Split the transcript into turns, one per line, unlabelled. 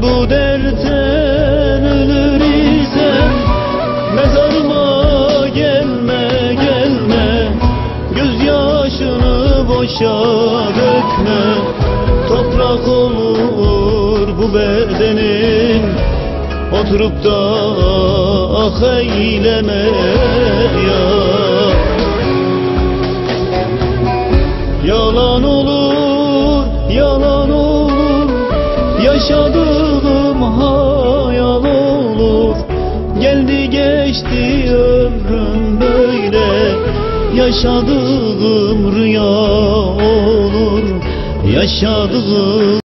Bu dertten ölür isem mezarıma gelme gelme, gözyaşını boşa dökme. Toprak olur bu bedenin, oturup da ah eyleme ya. Yalan olur, yalan olur, yaşadığım hayal olur. Geldi geçti ömrüm böyle, yaşadığım rüya olur. Yaşadığım